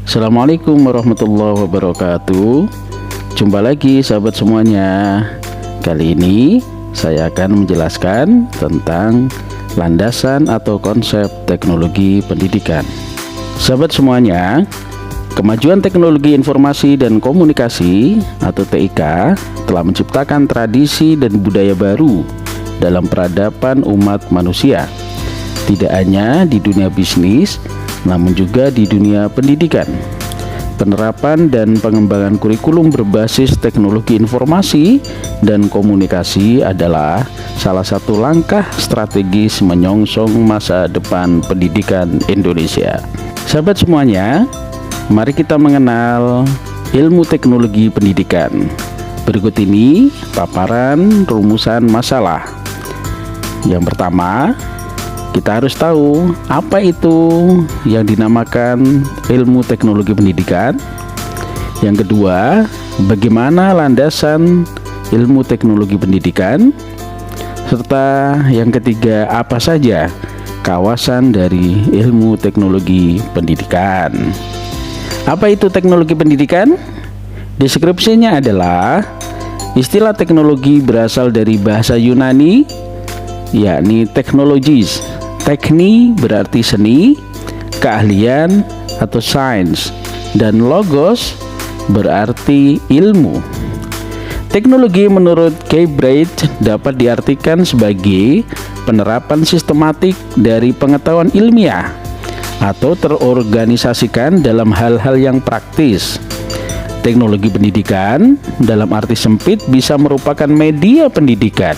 Assalamualaikum warahmatullahi wabarakatuh. Jumpa lagi sahabat semuanya. Kali ini saya akan menjelaskan tentang landasan atau konsep teknologi pendidikan. Sahabat semuanya, kemajuan teknologi informasi dan komunikasi atau TIK telah menciptakan tradisi dan budaya baru dalam peradaban umat manusia. Tidak hanya di dunia bisnis, namun juga di dunia pendidikan. Penerapan dan pengembangan kurikulum berbasis teknologi informasi dan komunikasi adalah salah satu langkah strategis menyongsong masa depan pendidikan Indonesia. Sahabat semuanya, mari kita mengenal ilmu teknologi pendidikan. Berikut ini paparan rumusan masalah. Yang pertama, kita harus tahu apa itu yang dinamakan ilmu teknologi pendidikan. Yang kedua, bagaimana landasan ilmu teknologi pendidikan. Serta yang ketiga, apa saja kawasan dari ilmu teknologi pendidikan. Apa itu teknologi pendidikan? Deskripsinya adalah istilah teknologi berasal dari bahasa Yunani, yakni technologies. Tekni berarti seni, keahlian atau sains, dan logos berarti ilmu. Teknologi menurut Galbraith dapat diartikan sebagai penerapan sistematik dari pengetahuan ilmiah atau terorganisasikan dalam hal-hal yang praktis. Teknologi pendidikan dalam arti sempit bisa merupakan media pendidikan,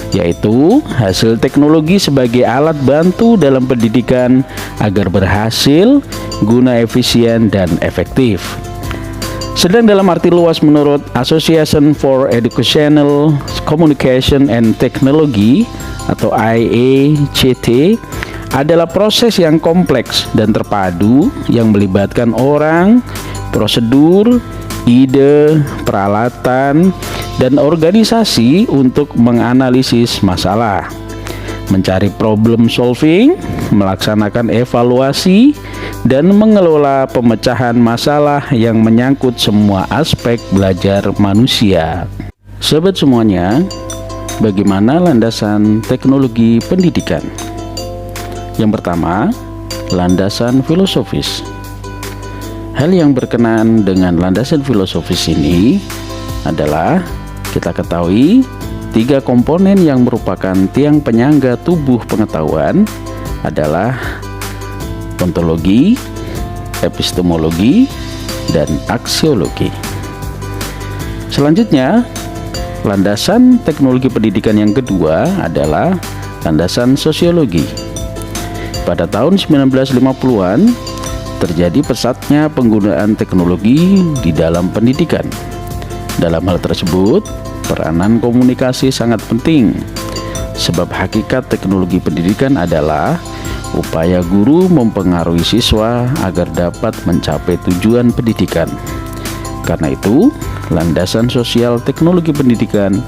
yaitu hasil teknologi sebagai alat bantu dalam pendidikan agar berhasil, guna efisien dan efektif. Sedang dalam arti luas menurut Association for Educational Communication and Technology atau IACT adalah proses yang kompleks dan terpadu yang melibatkan orang, prosedur, ide, peralatan, dan organisasi untuk menganalisis masalah, mencari problem solving, melaksanakan evaluasi, dan mengelola pemecahan masalah yang menyangkut semua aspek belajar manusia. Sahabat semuanya, bagaimana landasan teknologi pendidikan? Yang pertama, landasan filosofis. Hal yang berkenaan dengan landasan filosofis ini adalah kita ketahui 3 komponen yang merupakan tiang penyangga tubuh pengetahuan adalah ontologi, epistemologi, dan aksiologi. Selanjutnya, landasan teknologi pendidikan yang kedua adalah landasan sosiologi. Pada tahun 1950-an terjadi pesatnya penggunaan teknologi di dalam pendidikan. Dalam hal tersebut, peranan komunikasi sangat penting, sebab hakikat teknologi pendidikan adalah upaya guru mempengaruhi siswa agar dapat mencapai tujuan pendidikan. Karena itu, landasan sosial teknologi pendidikan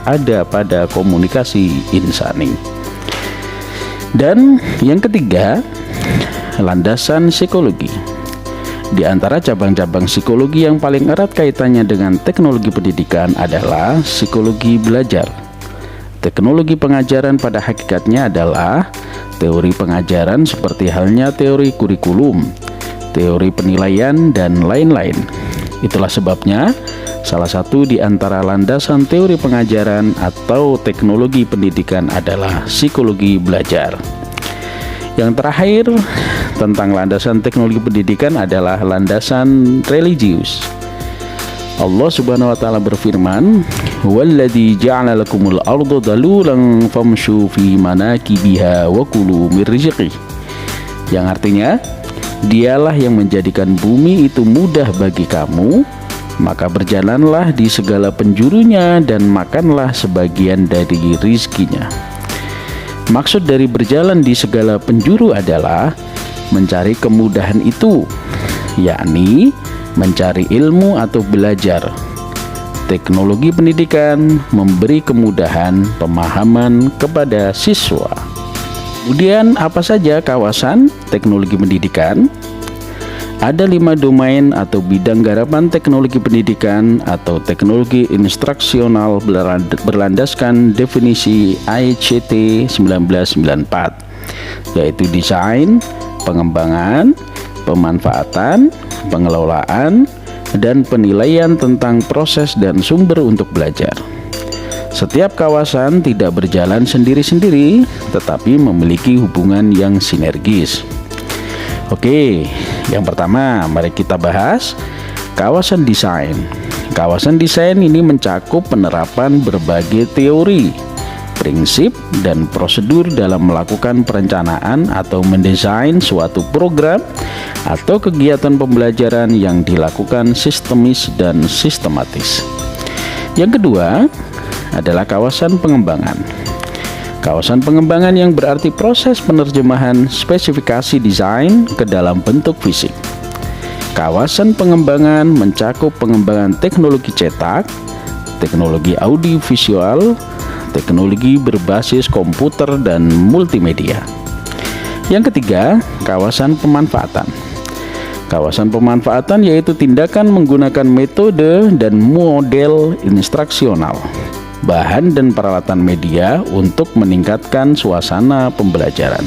ada pada komunikasi insani. Dan yang ketiga, landasan psikologi. Di antara cabang-cabang psikologi yang paling erat kaitannya dengan teknologi pendidikan adalah psikologi belajar. Teknologi pengajaran pada hakikatnya adalah teori pengajaran seperti halnya teori kurikulum, teori penilaian, dan lain-lain. Itulah sebabnya salah satu di antara landasan teori pengajaran atau teknologi pendidikan adalah psikologi belajar. Yang terakhir tentang landasan teknologi pendidikan adalah landasan religius. Allah Subhanahu wa taala berfirman, "Walladzi ja'ala lakumul arda dalulan famshu fi manakibiha wa kulu mir rizqihi." Yang artinya, Dialah yang menjadikan bumi itu mudah bagi kamu, maka berjalanlah di segala penjurunya dan makanlah sebagian dari rizkinya. Maksud dari berjalan di segala penjuru adalah mencari kemudahan itu, yakni mencari ilmu atau belajar. Teknologi pendidikan memberi kemudahan pemahaman kepada siswa. Kemudian apa saja kawasan teknologi pendidikan? Ada 5 domain atau bidang garapan teknologi pendidikan atau teknologi instruksional berlandaskan definisi ICT 1994, yaitu desain, pengembangan, pemanfaatan, pengelolaan, dan penilaian tentang proses dan sumber untuk belajar. Setiap kawasan tidak berjalan sendiri-sendiri, tetapi memiliki hubungan yang sinergis. Oke, yang pertama mari kita bahas kawasan desain. Kawasan desain ini mencakup penerapan berbagai teori, prinsip, dan prosedur dalam melakukan perencanaan atau mendesain suatu program atau kegiatan pembelajaran yang dilakukan sistemis dan sistematis. Yang kedua adalah kawasan pengembangan. Kawasan pengembangan yang berarti proses penerjemahan spesifikasi desain ke dalam bentuk fisik. Kawasan pengembangan mencakup pengembangan teknologi cetak, teknologi audiovisual, teknologi berbasis komputer, dan multimedia. Yang ketiga, kawasan pemanfaatan. Kawasan pemanfaatan yaitu tindakan menggunakan metode dan model instruksional, bahan dan peralatan media untuk meningkatkan suasana pembelajaran.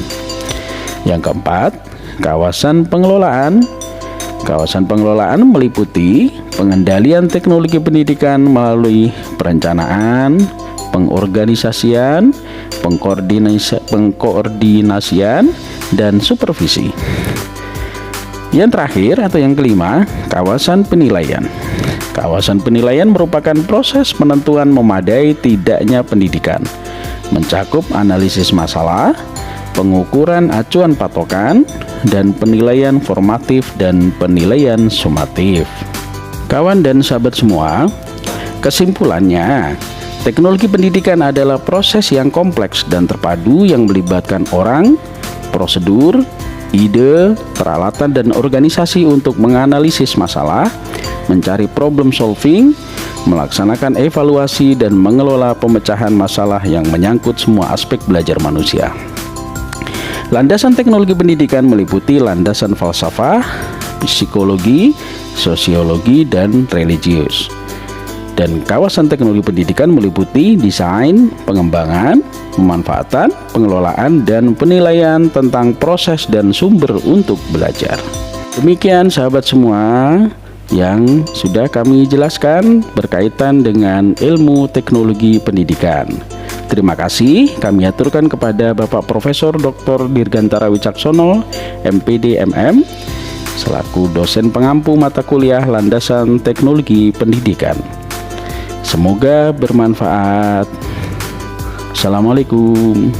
Yang keempat, kawasan pengelolaan. Kawasan pengelolaan meliputi pengendalian teknologi pendidikan melalui perencanaan, pengorganisasian, pengkoordinasian, dan supervisi. Yang terakhir atau yang kelima, kawasan penilaian. Kawasan penilaian merupakan proses penentuan memadai tidaknya pendidikan, mencakup analisis masalah, pengukuran acuan patokan, dan penilaian formatif dan penilaian sumatif. Kawan dan sahabat semua, kesimpulannya, teknologi pendidikan adalah proses yang kompleks dan terpadu yang melibatkan orang, prosedur, ide, peralatan, dan organisasi untuk menganalisis masalah, mencari problem solving, melaksanakan evaluasi, dan mengelola pemecahan masalah yang menyangkut semua aspek belajar manusia. Landasan teknologi pendidikan meliputi landasan falsafah, psikologi, sosiologi, dan religius. Dan kawasan teknologi pendidikan meliputi desain, pengembangan, pemanfaatan, pengelolaan, dan penilaian tentang proses dan sumber untuk belajar. Demikian sahabat semua yang sudah kami jelaskan berkaitan dengan ilmu teknologi pendidikan. Terima kasih kami aturkan kepada Bapak Profesor Dr. Dirgantara Wicaksono, MPD MM, selaku dosen pengampu mata kuliah landasan teknologi pendidikan. Semoga bermanfaat. Assalamualaikum.